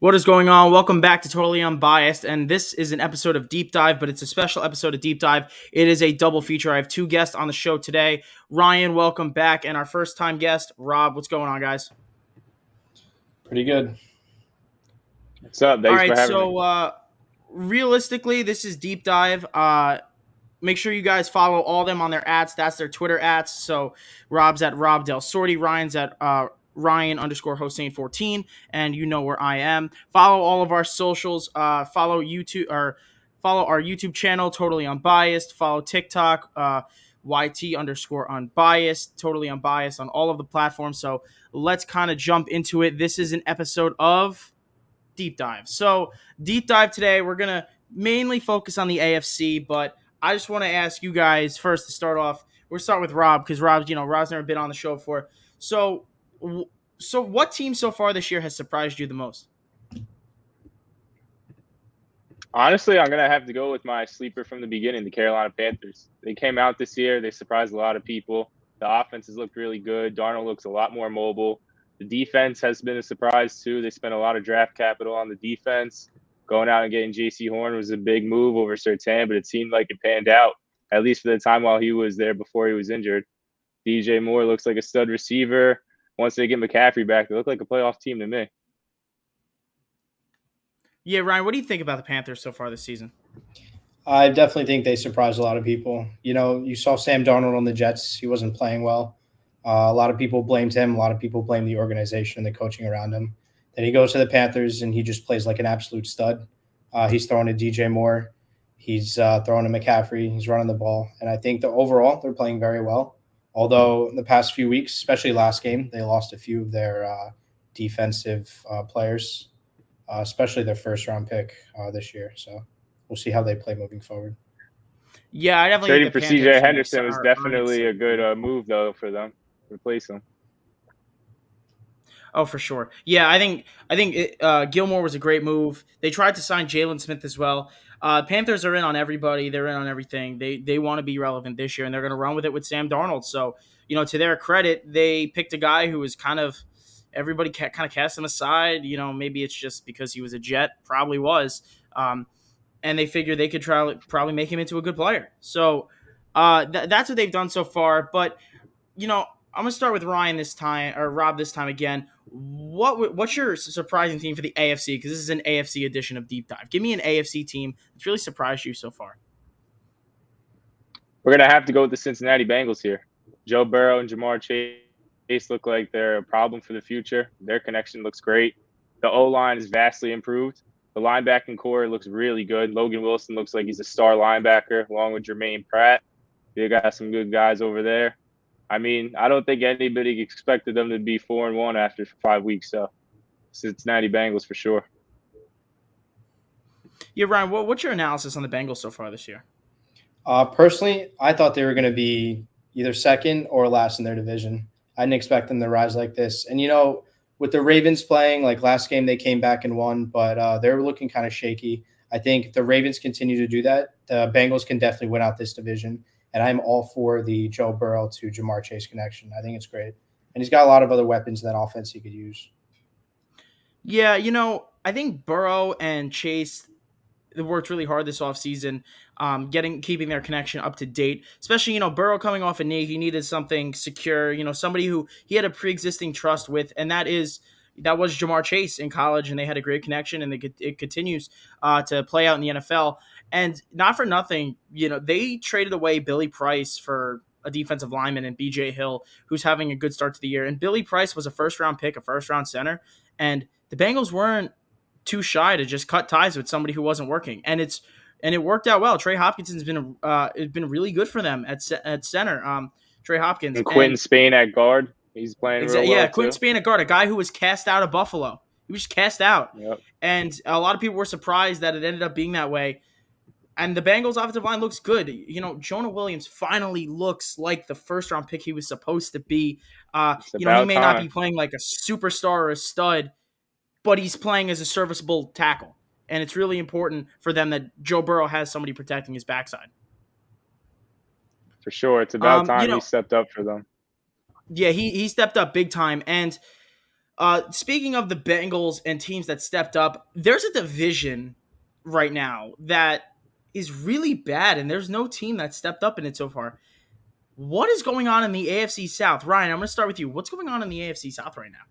What is going on? Welcome back to Totally Unbiased, and this is an episode of Deep Dive, but it's a special episode of Deep Dive. It is a double feature. I have two guests on the show today. Ryan, welcome back, and our first time guest, Rob. What's going on, guys? Pretty good. What's up? All Thanks for right, having me. so realistically, this is Deep Dive. Make sure you guys follow all of them on their ats. That's their Twitter ats. So Rob's at Rob Del Sorti, Ryan's at Ryan underscore Hossein 14, and you know where I am. Follow all of our socials. Follow YouTube or follow our YouTube channel, Totally Unbiased. Follow TikTok, YT underscore unbiased, Totally Unbiased on all of the platforms. So let's kind of jump into it. This is an episode of Deep Dive. So Deep Dive today, we're gonna mainly focus on the AFC, but I just want to ask you guys first to start off. We'll start with Rob because Rob's never been on the show before. So, so what team so far this year has surprised you the most? Honestly, I'm going to have to go with my sleeper from the beginning, the Carolina Panthers. They came out this year. They surprised a lot of people. The offense has looked really good. Darnold looks a lot more mobile. The defense has been a surprise, too. They spent a lot of draft capital on the defense. Going out and getting J.C. Horn was a big move over Surtain, but it seemed like it panned out, at least for the time while he was there before he was injured. DJ Moore looks like a stud receiver. Once they get McCaffrey back, they look like a playoff team to me. Yeah, Ryan, what do you think about the Panthers so far this season? I definitely think they surprised a lot of people. You know, you saw Sam Darnold on the Jets. He wasn't playing well. A lot of people blamed him. A lot of people blamed the organization and the coaching around him. Then he goes to the Panthers, and he just plays like an absolute stud. He's throwing to DJ Moore. He's throwing to McCaffrey. He's running the ball. And I think overall, they're playing very well. Although in the past few weeks, especially last game, they lost a few of their defensive players, especially their first-round pick this year. So we'll see how they play moving forward. Yeah, I definitely Trading think for the C.J. Panthers Henderson was are definitely a good move, though, for them. Replace him. Oh, for sure. Yeah, I think Gilmore was a great move. They tried to sign Jalen Smith as well. Panthers are in on everybody. They're in on everything. They want to be relevant this year, and they're going to run with it with Sam Darnold. So, to their credit, they picked a guy who was kind of everybody kind of cast him aside. Maybe it's just because he was a Jet, probably was. And they figured they could probably make him into a good player. So that's what they've done so far. But I'm gonna start with Ryan this time, or Rob this time again. What's your surprising team for the AFC? Because this is an AFC edition of Deep Dive. Give me an AFC team that's really surprised you so far. We're going to have to go with the Cincinnati Bengals here. Joe Burrow and Jamar Chase look like they're a problem for the future. Their connection looks great. The O-line is vastly improved. The linebacking core looks really good. Logan Wilson looks like he's a star linebacker, along with Jermaine Pratt. They got some good guys over there. I mean, I don't think anybody expected them to be 4-1 after 5 weeks. So, Cincinnati Bengals for sure. Yeah, Ryan, what's your analysis on the Bengals so far this year? Personally, I thought they were going to be either second or last in their division. I didn't expect them to rise like this. And, with the Ravens playing, like last game, they came back and won, but they were looking kind of shaky. I think if the Ravens continue to do that, the Bengals can definitely win out this division. And I'm all for the Joe Burrow to Jamar Chase connection. I think it's great. And he's got a lot of other weapons in that offense he could use. Yeah, I think Burrow and Chase worked really hard this offseason, keeping their connection up to date. Especially, Burrow coming off a knee, he needed something secure, somebody who he had a pre-existing trust with, and that was Jamar Chase in college, and they had a great connection, and it continues to play out in the NFL. And not for nothing, they traded away Billy Price for a defensive lineman and BJ Hill, who's having a good start to the year. And Billy Price was a first-round pick, a first-round center, and the Bengals weren't too shy to just cut ties with somebody who wasn't working, and it worked out well. Trey Hopkins has been really good for them at center. Trey Hopkins and Quentin Spain at guard. He's playing real well, yeah, too. Quentin Spain at guard, a guy who was cast out of Buffalo. He was just cast out, Yep. And a lot of people were surprised that it ended up being that way. And the Bengals offensive line looks good. Jonah Williams finally looks like the first round pick he was supposed to be. He may not be playing like a superstar or a stud, but he's playing as a serviceable tackle. And it's really important for them that Joe Burrow has somebody protecting his backside. For sure. It's about time he stepped up for them. Yeah, he stepped up big time. And Speaking of the Bengals and teams that stepped up, there's a division right now that is really bad, and there's no team that stepped up in it so far. What is going on in the AFC South? Ryan, I'm going to start with you. What's going on in the AFC South right now?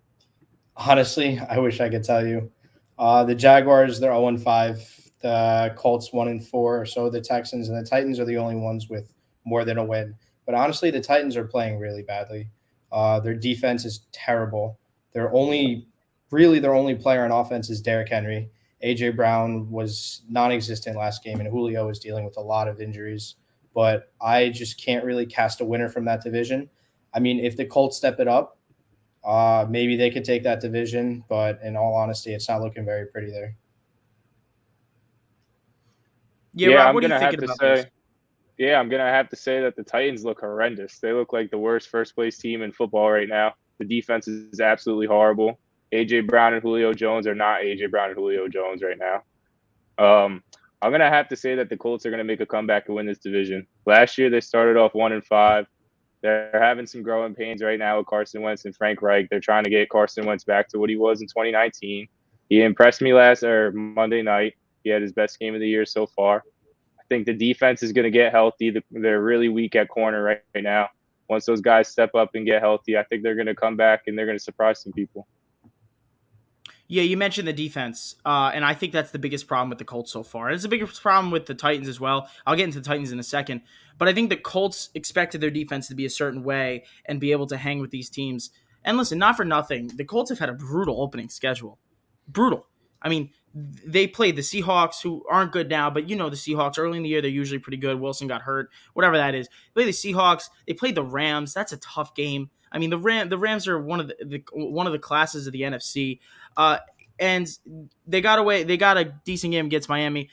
Honestly, I wish I could tell you. The Jaguars, they're 0-5. The Colts 1-4. So the Texans and the Titans are the only ones with more than a win. But honestly, the Titans are playing really badly. Their defense is terrible. Their only player on offense is Derrick Henry. AJ Brown was non-existent last game, and Julio is dealing with a lot of injuries. But I just can't really cast a winner from that division. I mean, if the Colts step it up, maybe they could take that division, but in all honesty, it's not looking very pretty there. Yeah, Rob, what are you thinking about this? Yeah, I'm gonna have to say that the Titans look horrendous. They look like the worst first place team in football right now. The defense is absolutely horrible. AJ Brown and Julio Jones are not AJ Brown and Julio Jones right now. I'm gonna have to say that the Colts are gonna make a comeback and win this division. Last year they started off 1-5. They're having some growing pains right now with Carson Wentz and Frank Reich. They're trying to get Carson Wentz back to what he was in 2019. He impressed me Monday night. He had his best game of the year so far. I think the defense is going to get healthy. They're really weak at corner right now. Once those guys step up and get healthy, I think they're going to come back and they're going to surprise some people. Yeah, you mentioned the defense, and I think that's the biggest problem with the Colts so far. It's the biggest problem with the Titans as well. I'll get into the Titans in a second, but I think the Colts expected their defense to be a certain way and be able to hang with these teams. And listen, not for nothing, the Colts have had a brutal opening schedule. Brutal. I mean, they played the Seahawks, who aren't good now, but you know the Seahawks early in the year they're usually pretty good. Wilson got hurt, whatever that is. They played the Seahawks. They played the Rams. That's a tough game. I mean, the Rams are one of the classes of the NFC. And they got away. They got a decent game against Miami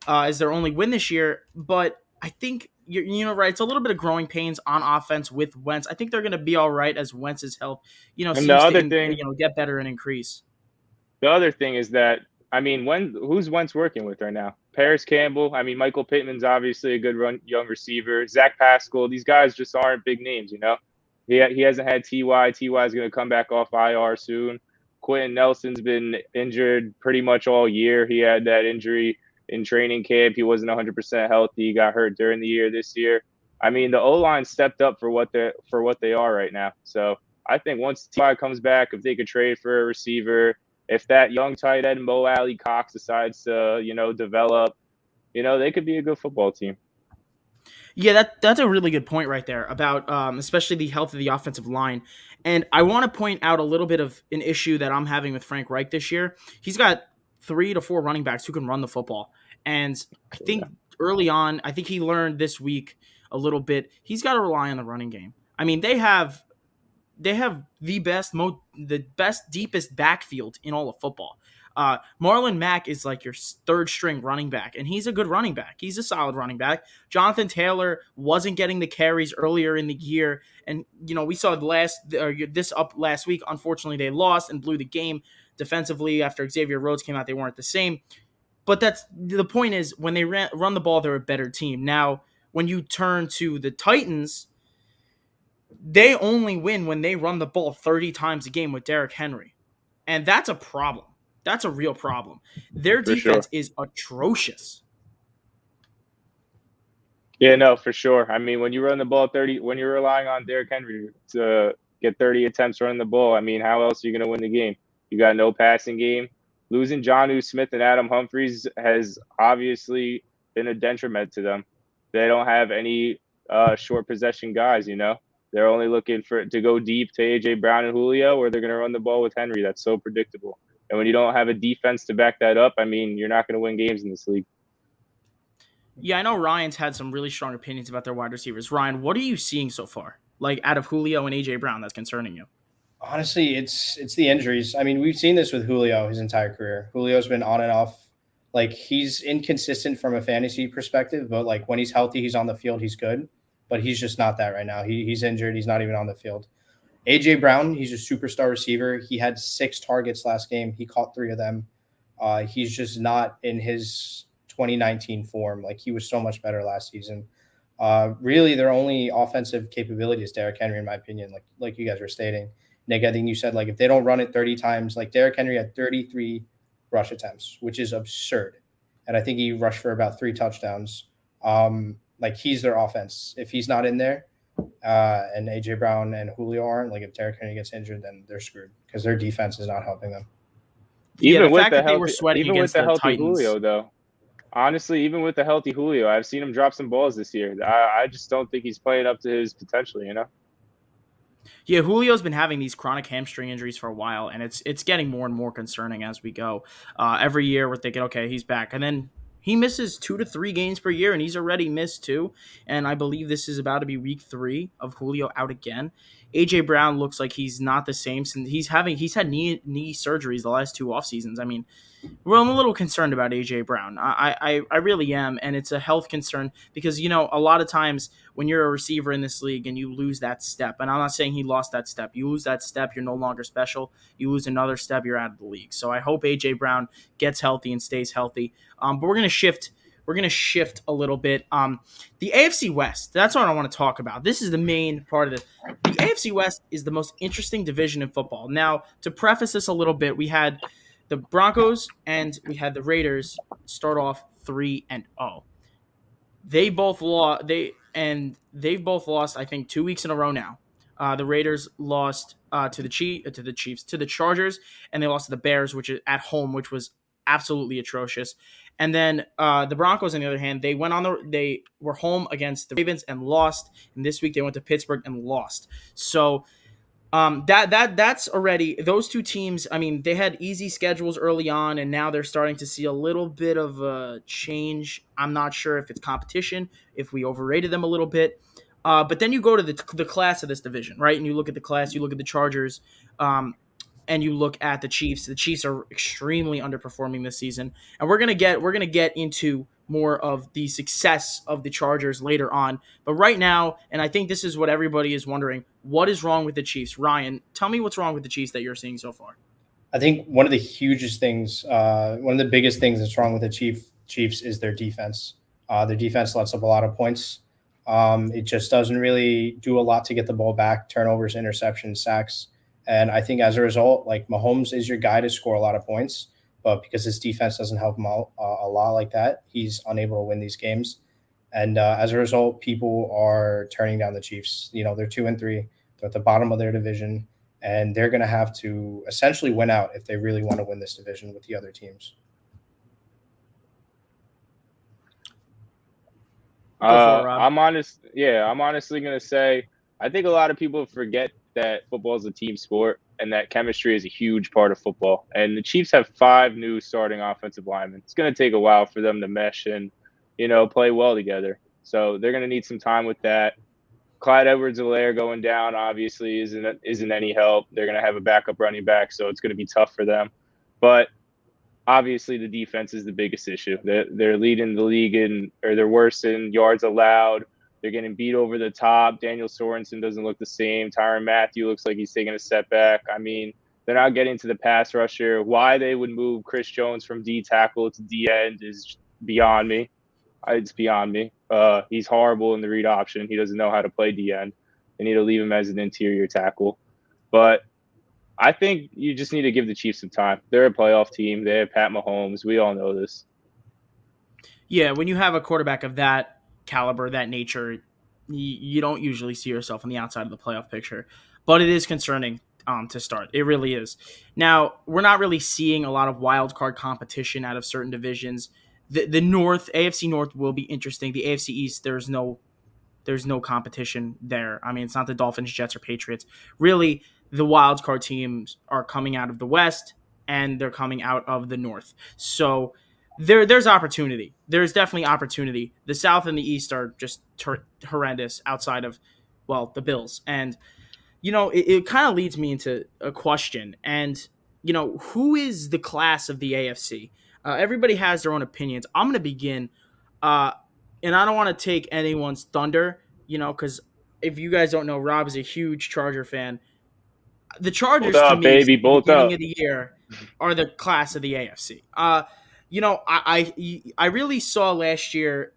as their only win this year. But I think right. It's a little bit of growing pains on offense with Wentz. I think they're going to be all right as Wentz's health, And seems to get better and increase. The other thing is that who's Wentz working with right now? Paris Campbell. I mean, Michael Pittman's obviously a good young receiver. Zach Pascal. These guys just aren't big names, He hasn't had Ty. Ty is going to come back off IR soon. Quentin Nelson's been injured pretty much all year. He had that injury in training camp. He wasn't 100% healthy. He got hurt during the year this year. I mean, the O-line stepped up for what they are right now. So I think once Ty comes back, if they could trade for a receiver, if that young tight end Mo Alley Cox decides to, develop, they could be a good football team. Yeah, that's a really good point right there about especially the health of the offensive line. And I want to point out a little bit of an issue that I'm having with Frank Reich this year. He's got 3 to 4 running backs who can run the football. And I think early on, I think he learned this week a little bit. He's got to rely on the running game. I mean, they have the best, deepest backfield in all of football. Marlon Mack is like your third string running back, and he's a good running back. He's a solid running back. Jonathan Taylor wasn't getting the carries earlier in the year, and we saw this up last week. Unfortunately, they lost and blew the game defensively after Xavier Rhodes came out. They weren't the same. But that's the point is when they run the ball, they're a better team. Now, when you turn to the Titans, they only win when they run the ball 30 times a game with Derrick Henry. And that's a problem. That's a real problem. Their defense is atrocious. Yeah, no, for sure. I mean, when you run the ball 30, when you're relying on Derrick Henry to get 30 attempts running the ball, I mean, how else are you going to win the game? You got no passing game. Losing Jonnu Smith and Adam Humphries has obviously been a detriment to them. They don't have any short possession guys, They're only looking to go deep to AJ Brown and Julio, or they're going to run the ball with Henry. That's so predictable. And when you don't have a defense to back that up, I mean, you're not going to win games in this league. Yeah, I know Ryan's had some really strong opinions about their wide receivers. Ryan, what are you seeing so far? Like out of Julio and AJ Brown that's concerning you? Honestly, it's the injuries. I mean, we've seen this with Julio his entire career. Julio's been on and off. Like, he's inconsistent from a fantasy perspective, but like when he's healthy, he's on the field, he's good. But he's just not that right now. He's injured. He's not even on the field. AJ Brown, he's a superstar receiver. He had 6 targets last game. He caught 3 of them. He's just not in his 2019 form. Like, he was so much better last season. Really, their only offensive capability is Derrick Henry, in my opinion, like you guys were stating. Nick, I think you said like if they don't run it 30 times, like Derrick Henry had 33 rush attempts, which is absurd. And I think he rushed for about 3 touchdowns. Like he's their offense. If he's not in there, and AJ Brown and Julio aren't, like if Derrick Henry gets injured, then they're screwed because their defense is not helping them. Yeah, the fact that they were sweating Even with against the the healthy Titans. Julio though, honestly, even with the healthy Julio, I've seen him drop some balls this year. I just don't think he's playing up to his potential. You know. Yeah, Julio's been having these chronic hamstring injuries for a while, and it's getting more and more concerning as we go. Every year we're thinking, okay, he's back, and then he misses 2 to 3 games per year, and he's already missed 2. And I believe this is about to be week 3 of Julio out again. AJ Brown looks like he's not the same since he's had knee surgeries the last 2 off seasons. I mean, well, I'm a little concerned about AJ Brown. I really am, and it's a health concern because a lot of times when you're a receiver in this league and you lose that step, and I'm not saying he lost that step. You lose that step, you're no longer special. You lose another step, you're out of the league. So I hope AJ Brown gets healthy and stays healthy. But we're gonna shift. We're gonna shift a little bit. The AFC West. That's what I want to talk about. This is the main part of this. The AFC West is the most interesting division in football. Now, to preface this a little bit, we had the Broncos and we had the Raiders start off 3-0. They've both lost I think 2 weeks in a row now. The Raiders lost to the Chiefs, to the Chargers, and they lost to the Bears, which is at home, which was absolutely atrocious. And then the Broncos, on the other hand, they were home against the Ravens and lost. And this week they went to Pittsburgh and lost. So that's already those two teams. I mean, they had easy schedules early on, and now they're starting to see a little bit of a change. I'm not sure if it's competition, if we overrated them a little bit. But then you go to the class of this division, right? And you look at the class, you look at the Chargers, and you look at the Chiefs. The Chiefs are extremely underperforming this season, and we're gonna get into more of the success of the Chargers later on. But right now, and I think this is what everybody is wondering: what is wrong with the Chiefs? Ryan, tell me what's wrong with the Chiefs that you're seeing so far. I think one of the hugest things, one of the biggest things that's wrong with the Chiefs is their defense. Their defense lets up a lot of points. It just doesn't really do a lot to get the ball back, turnovers, interceptions, sacks. And I think as a result, like Mahomes is your guy to score a lot of points, but because his defense doesn't help him out a lot like that, he's unable to win these games. And as a result, people are turning down the Chiefs. They're 2-3. They're at the bottom of their division, and they're going to have to essentially win out if they really want to win this division with the other teams. I'm honest. Yeah, I'm honestly gonna say I think a lot of people forget that football is a team sport and that chemistry is a huge part of football. And the Chiefs have 5 new starting offensive linemen. It's gonna take a while for them to mesh and play well together. So they're gonna need some time with that. Clyde Edwards-Helaire going down obviously isn't any help. They're gonna have a backup running back, so it's gonna be tough for them. But obviously the defense is the biggest issue. They're leading the league or they're worse in yards allowed. They're getting beat over the top. Daniel Sorensen doesn't look the same. Tyrann Mathieu looks like he's taking a step back. I mean, they're not getting to the pass rusher. Why they would move Chris Jones from D tackle to D end is beyond me. It's beyond me. He's horrible in the read option. He doesn't know how to play D end. They need to leave him as an interior tackle. But I think you just need to give the Chiefs some time. They're a playoff team. They have Pat Mahomes. We all know this. Yeah, when you have a quarterback of that caliber, that nature, you don't usually see yourself on the outside of the playoff picture. But it is concerning to start. It really is. Now, we're not really seeing a lot of wild card competition out of certain divisions. The North, AFC North will be interesting. The AFC East, there's no competition there. I mean, it's not the Dolphins, Jets, or Patriots. Really, the wild card teams are coming out of the West and they're coming out of the North. So there's opportunity. There's definitely opportunity. The South and the East are just horrendous outside of, well, the Bills. And it kind of leads me into a question. And who is the class of the AFC? Everybody has their own opinions. I'm going to begin. And I don't want to take anyone's thunder, because if you guys don't know, Rob is a huge Charger fan. The Bolt Chargers, to up, me, since baby. the Bolt beginning up. of the year, are the class of the AFC. I really saw last year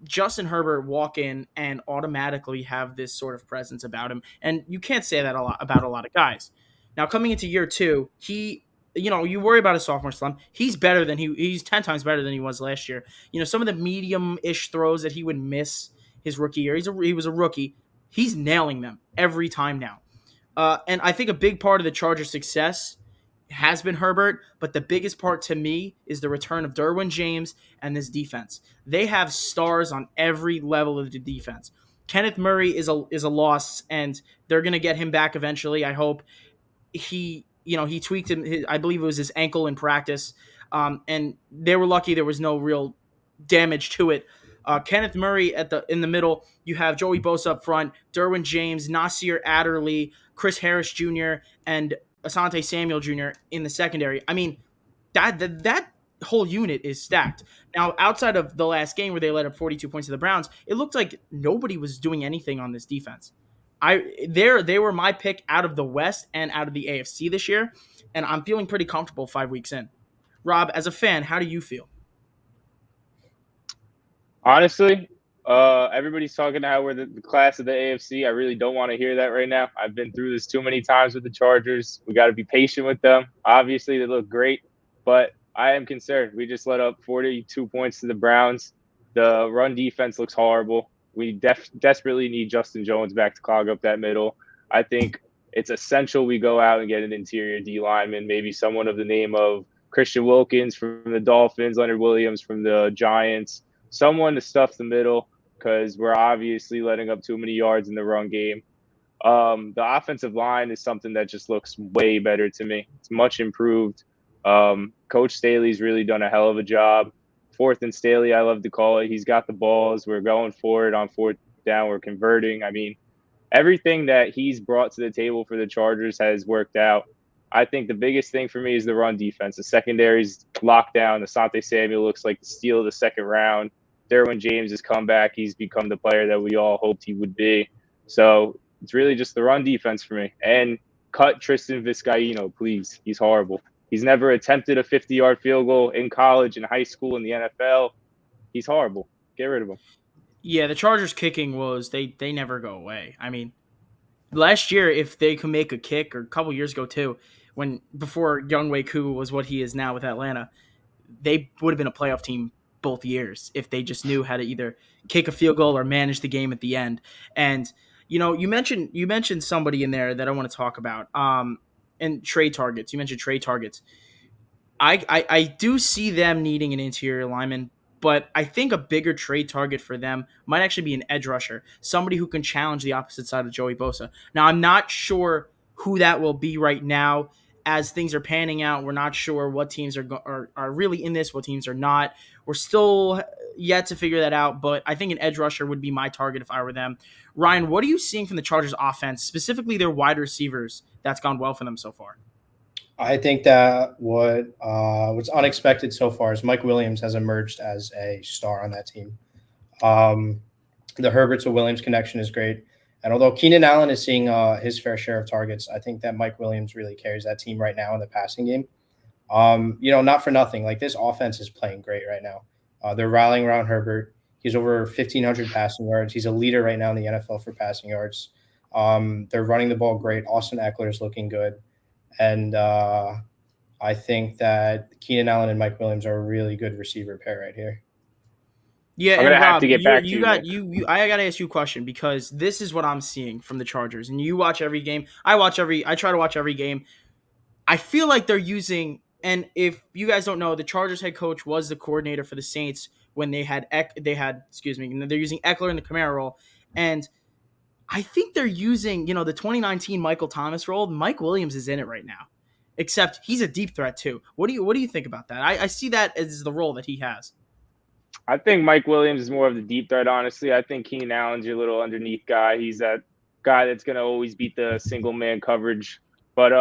Justin Herbert walk in and automatically have this sort of presence about him, and you can't say that about a lot of guys. Now coming into year 2, you worry about a sophomore slump. He's 10 times better than he was last year. Some of the medium-ish throws that he would miss his rookie year. He was a rookie. He's nailing them every time now. And I think a big part of the Chargers' success has been Herbert, but the biggest part to me is the return of Derwin James and this defense. They have stars on every level of the defense. Kenneth Murray is a loss, and they're gonna get him back eventually. I hope. He tweaked him. I believe it was his ankle in practice, and they were lucky there was no real damage to it. Kenneth Murray in the middle. You have Joey Bosa up front, Derwin James, Nasir Adderley, Chris Harris Jr., and Asante Samuel Jr. in the secondary. I mean, that whole unit is stacked. Now, outside of the last game where they let up 42 points to the Browns, it looked like nobody was doing anything on this defense. They were my pick out of the West and out of the AFC this year, and I'm feeling pretty comfortable 5 weeks in. Rob, as a fan, how do you feel? Honestly, everybody's talking how we're the class of the AFC. I really don't want to hear that right now. I've been through this too many times with the Chargers. We got to be patient with them. Obviously, they look great, but I am concerned. We just let up 42 points to the Browns. The run defense looks horrible. We desperately need Justin Jones back to clog up that middle. I think it's essential we go out and get an interior D lineman, maybe someone of the name of Christian Wilkins from the Dolphins, Leonard Williams from the Giants, someone to stuff the middle because we're obviously letting up too many yards in the run game. The offensive line is something that just looks way better to me. It's much improved. Coach Staley's really done a hell of a job. Fourth and Staley, I love to call it. He's got the balls. We're going for it on fourth down. We're converting. I mean, everything that he's brought to the table for the Chargers has worked out. I think the biggest thing for me is the run defense. The secondary's locked down. Asante Samuel looks like the steal of the second round. Derwin James has come back. He's become the player that we all hoped he would be. So it's really just the run defense for me. And cut Tristan Vizcaino, please. He's horrible. He's never attempted a 50-yard field goal in college, in high school, in the NFL. He's horrible. Get rid of him. Yeah, the Chargers kicking they never go away. I mean, last year, if they could make a kick, or a couple years ago too, before Younghoe Koo was what he is now with Atlanta, they would have been a playoff team both years if they just knew how to either kick a field goal or manage the game at the end. And you mentioned somebody in there that I want to talk about. And trade targets. You mentioned trade targets. I do see them needing an interior lineman, but I think a bigger trade target for them might actually be an edge rusher, somebody who can challenge the opposite side of Joey Bosa. Now, I'm not sure who that will be right now. As things are panning out, we're not sure what teams are really in this, what teams are not. We're still yet to figure that out, but I think an edge rusher would be my target if I were them. Ryan, what are you seeing from the Chargers offense, specifically their wide receivers, that's gone well for them so far? I think that what's unexpected so far is Mike Williams has emerged as a star on that team. The Herbert to Williams connection is great. And although Keenan Allen is seeing his fair share of targets, I think that Mike Williams really carries that team right now in the passing game. Not for nothing. Like, this offense is playing great right now. They're rallying around Herbert. He's over 1,500 passing yards. He's a leader right now in the NFL for passing yards. They're running the ball great. Austin Eckler is looking good. And I think that Keenan Allen and Mike Williams are a really good receiver pair right here. Yeah, I'm and gonna have Rob, to get back to you you, got Nick. you. I got to ask you a question because this is what I'm seeing from the Chargers, and you watch every game. I try to watch every game. I feel like they're using, and if you guys don't know, the Chargers head coach was the coordinator for the Saints when they're using Eckler in the Camaro role, and I think they're using, the 2019 Michael Thomas role. Mike Williams is in it right now, except he's a deep threat too. What do you think about that? I see that as the role that he has. I think Mike Williams is more of the deep threat, honestly. I think Keenan Allen's your little underneath guy. He's that guy that's going to always beat the single man coverage. But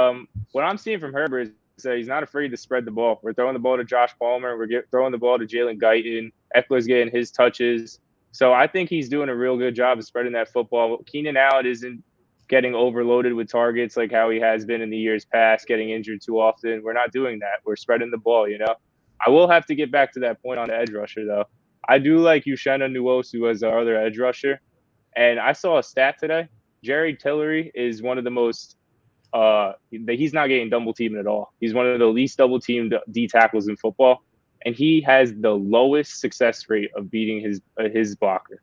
what I'm seeing from Herbert is that he's not afraid to spread the ball. We're throwing the ball to Josh Palmer. We're throwing the ball to Jalen Guyton. Eckler's getting his touches. So I think he's doing a real good job of spreading that football. Keenan Allen isn't getting overloaded with targets like how he has been in the years past, getting injured too often. We're not doing that. We're spreading the ball, I will have to get back to that point on the edge rusher, though. I do like Uchenna Nwosu as our other edge rusher. And I saw a stat today. Jerry Tillery is one of the most he's not getting double teamed at all. He's one of the least double teamed D tackles in football, and he has the lowest success rate of beating his blocker.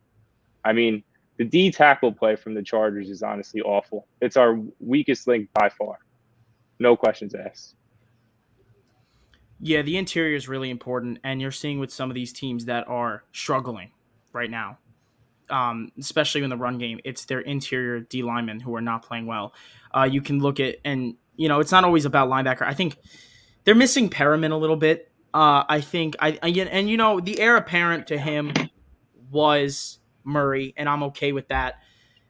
I mean, the D tackle play from the Chargers is honestly awful. It's our weakest link by far. No questions asked. Yeah, the interior is really important, and you're seeing with some of these teams that are struggling right now, especially in the run game, it's their interior D linemen who are not playing well. You can look at, and it's not always about linebacker. I think they're missing Perriman a little bit. I think and the heir apparent to him was Murray, and I'm okay with that.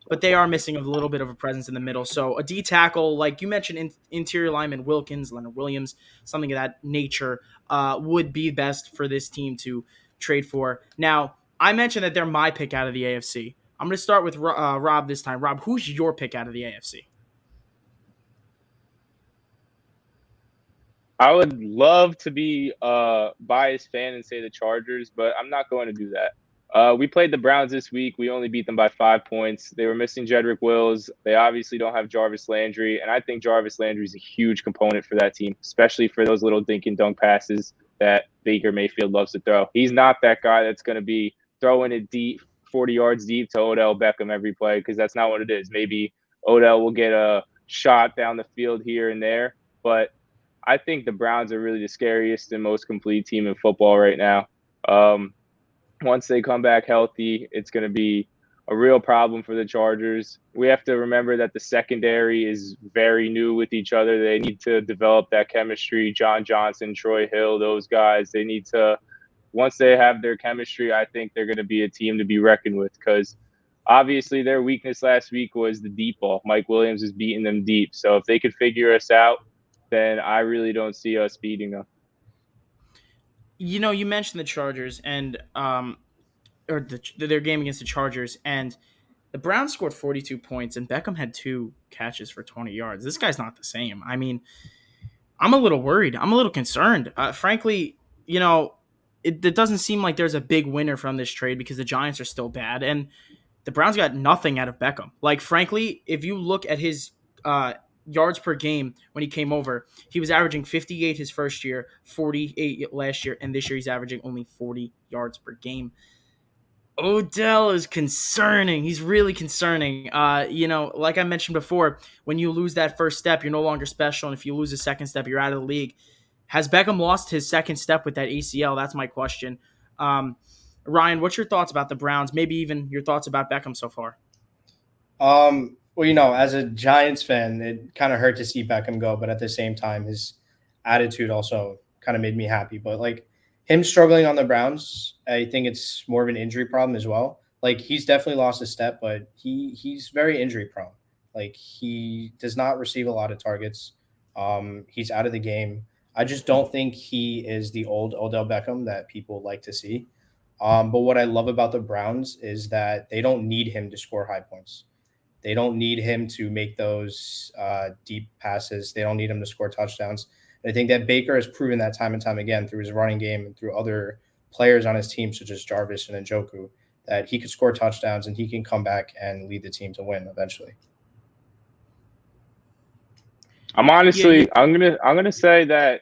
But they are missing a little bit of a presence in the middle. So a D tackle, like you mentioned, interior lineman Wilkins, Leonard Williams, something of that nature, would be best for this team to trade for. Now, I mentioned that they're my pick out of the AFC. I'm going to start with Rob this time. Rob, who's your pick out of the AFC? I would love to be a biased fan and say the Chargers, but I'm not going to do that. We played the Browns this week. We only beat them by 5 points. They were missing Jedrick Wills. They obviously don't have Jarvis Landry, and I think Jarvis Landry is a huge component for that team, especially for those little dink and dunk passes that Baker Mayfield loves to throw. He's not that guy that's going to be throwing it deep, 40 yards deep to Odell Beckham every play, because that's not what it is. Maybe Odell will get a shot down the field here and there, but I think the Browns are really the scariest and most complete team in football right now. Once they come back healthy, it's going to be a real problem for the Chargers. We have to remember that the secondary is very new with each other. They need to develop that chemistry. John Johnson, Troy Hill, those guys, they need to, once they have their chemistry, I think they're going to be a team to be reckoned with, because obviously their weakness last week was the deep ball. Mike Williams is beating them deep. So if they could figure us out, then I really don't see us beating them. You mentioned the Chargers and or their game against the Chargers, and the Browns scored 42 points, and Beckham had 2 catches for 20 yards. This guy's not the same. I mean, I'm a little worried. I'm a little concerned. Frankly, it doesn't seem like there's a big winner from this trade because the Giants are still bad, and the Browns got nothing out of Beckham. Like, frankly, if you look at his yards per game when he came over, he was averaging 58 his first year, 48 last year, and this year he's averaging only 40 yards per game. Odell is concerning. He's really concerning. Like I mentioned before, when you lose that first step, you're no longer special, and if you lose a second step, you're out of the league. Has Beckham lost his second step with that ACL? That's my question. Ryan, what's your thoughts about the Browns? Maybe even your thoughts about Beckham so far? Well, as a Giants fan, it kind of hurt to see Beckham go, but at the same time, his attitude also kind of made me happy. But like him struggling on the Browns, I think it's more of an injury problem as well. Like he's definitely lost a step, but he's very injury prone. Like he does not receive a lot of targets. He's out of the game. I just don't think he is the old Odell Beckham that people like to see. But what I love about the Browns is that they don't need him to score high points. They don't need him to make those deep passes. They don't need him to score touchdowns. And I think that Baker has proven that time and time again through his running game and through other players on his team, such as Jarvis and Njoku, that he could score touchdowns and he can come back and lead the team to win eventually. I'm gonna say that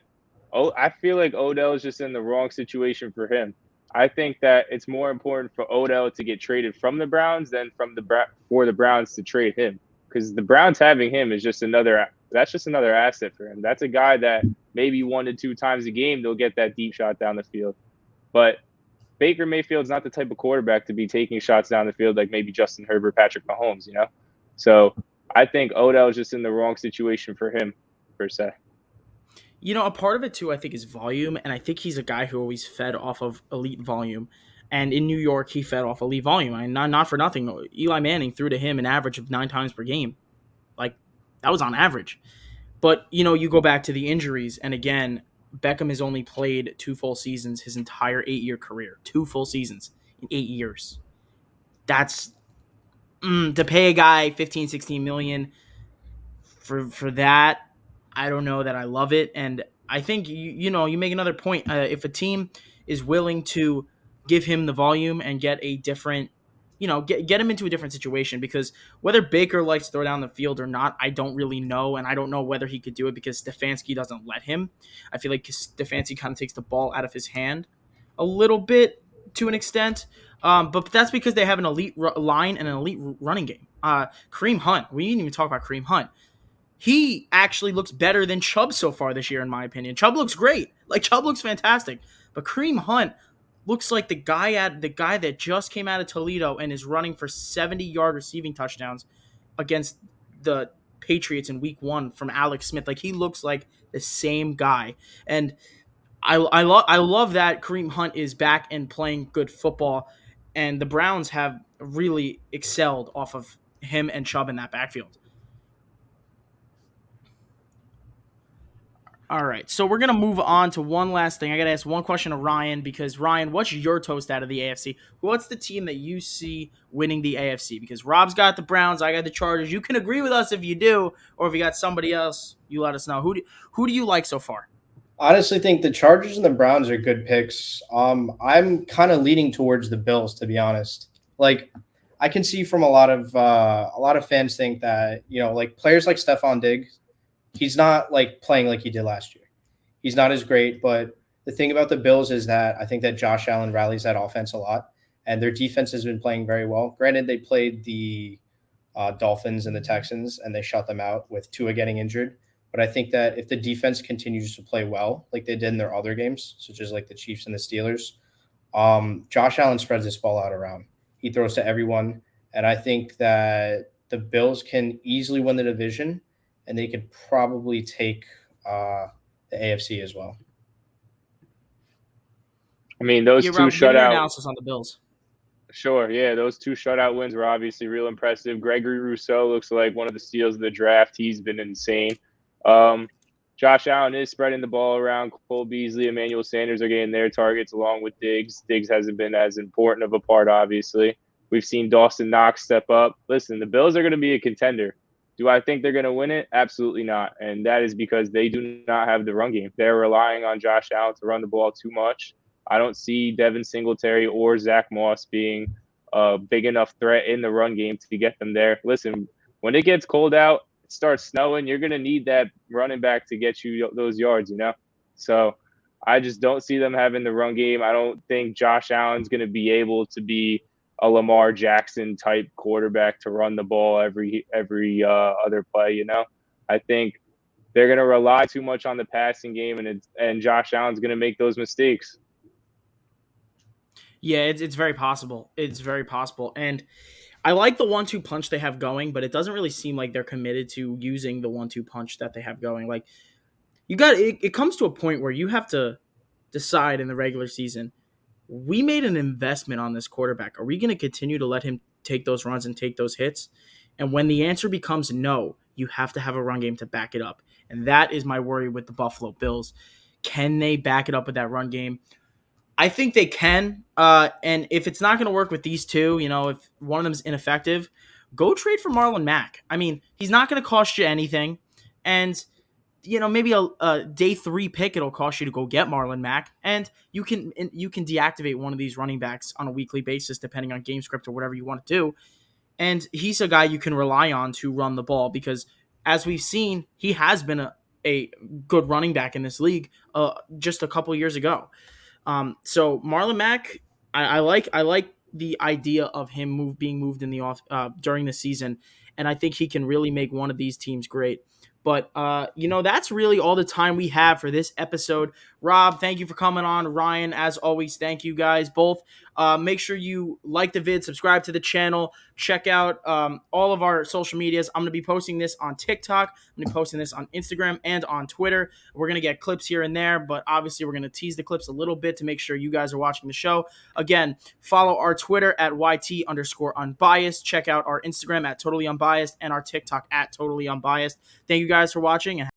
I feel like Odell is just in the wrong situation for him. I think that it's more important for Odell to get traded from the Browns than for the Browns to trade him, because the Browns having him is just another asset for him. That's a guy that maybe 1 to 2 times a game they'll get that deep shot down the field. But Baker Mayfield's not the type of quarterback to be taking shots down the field like maybe Justin Herbert, Patrick Mahomes, So I think Odell is just in the wrong situation for him, per se. A part of it too, I think, is volume, and I think he's a guy who always fed off of elite volume. And in New York, he fed off elite volume. I mean, not for nothing. Eli Manning threw to him an average of 9 times per game. Like, that was on average. But, you go back to the injuries, and again, Beckham has only played 2 full seasons his entire 8-year career. 2 full seasons in 8 years. That's to pay a guy 15, 16 million for that. I don't know that I love it. And I think, you make another point. If a team is willing to give him the volume and get a different get him into a different situation, because whether Baker likes to throw down the field or not, I don't really know, and I don't know whether he could do it because Stefanski doesn't let him. I feel like Stefanski kind of takes the ball out of his hand a little bit to an extent, but that's because they have an elite line and an elite running game. Kareem Hunt, we didn't even talk about Kareem Hunt. He actually looks better than Chubb so far this year, in my opinion. Chubb looks great. Like, Chubb looks fantastic. But Kareem Hunt looks like the guy that just came out of Toledo and is running for 70-yard receiving touchdowns against the Patriots in week 1 from Alex Smith. Like, he looks like the same guy. And I love that Kareem Hunt is back and playing good football, and the Browns have really excelled off of him and Chubb in that backfield. All right, so we're gonna move on to one last thing. I gotta ask one question to Ryan, because Ryan, what's your toast out of the AFC? What's the team that you see winning the AFC? Because Rob's got the Browns, I got the Chargers. You can agree with us if you do, or if you got somebody else, you let us know. Who do you like so far? Honestly, think the Chargers and the Browns are good picks. I'm kind of leaning towards the Bills, to be honest. Like, I can see from a lot of fans think that, like players like Stephon Diggs, he's not like playing like he did last year. He's not as great, but the thing about the Bills is that I think that Josh Allen rallies that offense a lot, and their defense has been playing very well. Granted, they played the Dolphins and the Texans, and they shut them out with Tua getting injured. But I think that if the defense continues to play well, like they did in their other games, such as like the Chiefs and the Steelers, Josh Allen spreads this ball out around. He throws to everyone, and I think that the Bills can easily win the division, and they could probably take the AFC as well. I mean, those Yeah, two Rob, give me your shutout. analysis on the Bills. Sure, yeah, those two shutout wins were obviously real impressive. Gregory Rousseau looks like one of the steals of the draft. He's been insane. Um, Josh Allen is spreading the ball around. Cole Beasley, Emmanuel Sanders are getting their targets along with Diggs. Diggs hasn't been as important of a part, obviously. We've seen Dawson Knox step up. Listen, the Bills are going to be a contender. Do I think they're going to win it? Absolutely not. And that is because they do not have the run game. They're relying on Josh Allen to run the ball too much. I don't see Devin Singletary or Zach Moss being a big enough threat in the run game to get them there. Listen, when it gets cold out, it starts snowing, you're going to need that running back to get you those yards. So I just don't see them having the run game. I don't think Josh Allen's going to be able to be a Lamar Jackson type quarterback to run the ball every other play. I think they're going to rely too much on the passing game, and Josh Allen's going to make those mistakes. Yeah, it's very possible. It's very possible. And I like the 1-2 punch they have going, but it doesn't really seem like they're committed to using the 1-2 punch that they have going. Like, it comes to a point where you have to decide in the regular season, we made an investment on this quarterback. Are we going to continue to let him take those runs and take those hits? And when the answer becomes no, you have to have a run game to back it up. And that is my worry with the Buffalo Bills. Can they back it up with that run game? I think they can. And if it's not going to work with these two, if one of them is ineffective, go trade for Marlon Mack. I mean, he's not going to cost you anything. And, maybe a day 3 pick, it'll cost you to go get Marlon Mack. And you can deactivate one of these running backs on a weekly basis, depending on game script or whatever you want to do. And he's a guy you can rely on to run the ball, because as we've seen, he has been a good running back in this league just a couple years ago. So Marlon Mack, I like the idea of him being moved in the off during the season, and I think he can really make one of these teams great. But that's really all the time we have for this episode. Rob, thank you for coming on. Ryan, as always, thank you guys both. Make sure you like the vid, subscribe to the channel, check out all of our social medias. I'm going to be posting this on TikTok. I'm going to be posting this on Instagram and on Twitter. We're going to get clips here and there, but obviously we're going to tease the clips a little bit to make sure you guys are watching the show. Again, follow our Twitter at YT_unbiased. Check out our Instagram at totally unbiased and our TikTok at totally unbiased. Thank you guys for watching, and